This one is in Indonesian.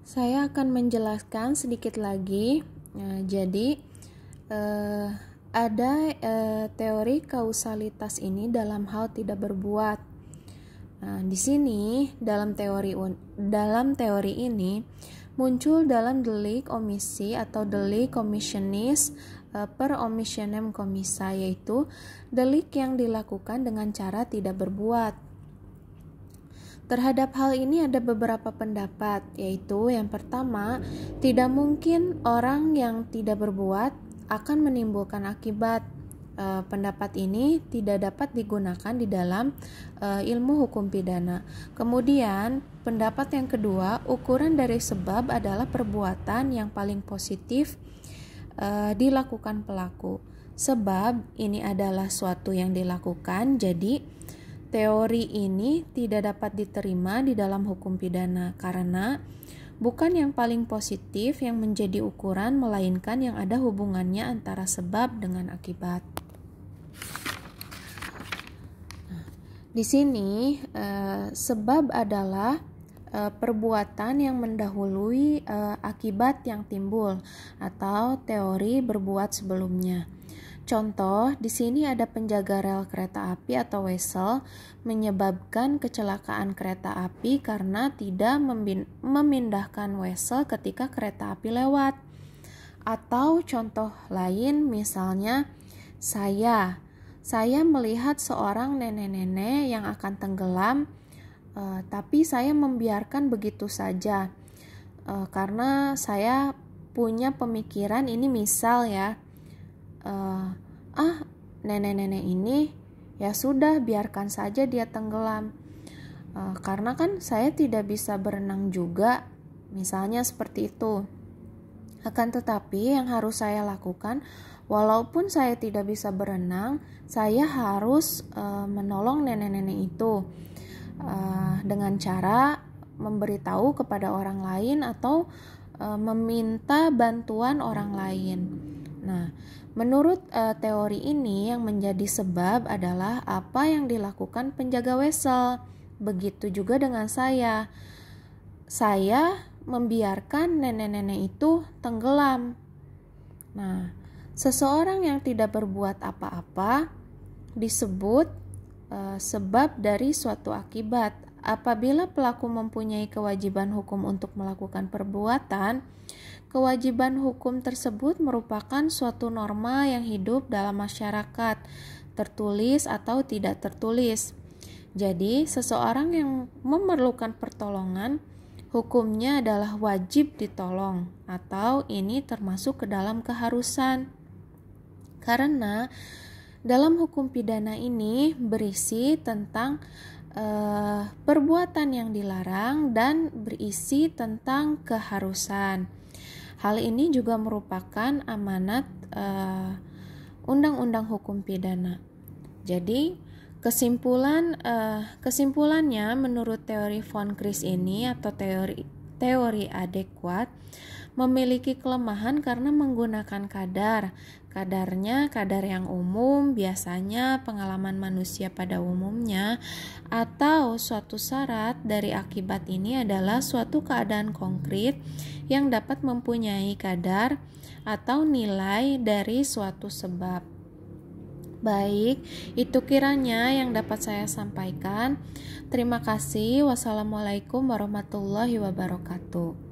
Saya akan menjelaskan sedikit lagi. Jadi ada teori kausalitas ini dalam hal tidak berbuat. Nah, di sini dalam teori ini muncul dalam delik omisi atau delik commissionis per omissionem commissa, yaitu delik yang dilakukan dengan cara tidak berbuat. Terhadap hal ini ada beberapa pendapat, yaitu yang pertama, tidak mungkin orang yang tidak berbuat akan menimbulkan akibat. Pendapat ini tidak dapat digunakan di dalam ilmu hukum pidana. Kemudian, pendapat yang kedua, ukuran dari sebab adalah perbuatan yang paling positif dilakukan pelaku. Sebab ini adalah suatu yang dilakukan, jadi teori ini tidak dapat diterima di dalam hukum pidana karena bukan yang paling positif yang menjadi ukuran, melainkan yang ada hubungannya antara sebab dengan akibat. Di sini sebab adalah perbuatan yang mendahului akibat yang timbul atau teori berbuat sebelumnya. Contoh, di sini ada penjaga rel kereta api atau wesel menyebabkan kecelakaan kereta api karena tidak memindahkan wesel ketika kereta api lewat. Atau contoh lain misalnya, saya melihat seorang nenek-nenek yang akan tenggelam, tapi saya membiarkan begitu saja karena saya punya pemikiran, ini misal ya, nenek-nenek ini ya sudah biarkan saja dia tenggelam karena kan saya tidak bisa berenang juga, misalnya seperti itu. Akan tetapi yang harus saya lakukan, walaupun saya tidak bisa berenang, saya harus menolong nenek-nenek itu dengan cara memberitahu kepada orang lain atau meminta bantuan orang lain. Nah, menurut teori ini yang menjadi sebab adalah apa yang dilakukan penjaga wesel. Begitu juga dengan saya. Saya membiarkan nenek-nenek itu tenggelam. Nah, seseorang yang tidak berbuat apa-apa disebut sebab dari suatu akibat. Apabila pelaku mempunyai kewajiban hukum untuk melakukan perbuatan, kewajiban hukum tersebut merupakan suatu norma yang hidup dalam masyarakat, tertulis atau tidak tertulis. Jadi, seseorang yang memerlukan pertolongan, hukumnya adalah wajib ditolong, atau ini termasuk ke dalam keharusan. Karena dalam hukum pidana ini berisi tentang perbuatan yang dilarang dan berisi tentang keharusan. Hal ini juga merupakan amanat undang-undang hukum pidana. Jadi kesimpulannya menurut teori von Kris ini atau teori adekuat memiliki kelemahan karena menggunakan kadarnya kadar yang umum, biasanya pengalaman manusia pada umumnya, atau suatu syarat dari akibat ini adalah suatu keadaan konkret yang dapat mempunyai kadar atau nilai dari suatu sebab. Baik, itu kiranya yang dapat saya sampaikan. Terima kasih. Wassalamualaikum warahmatullahi wabarakatuh.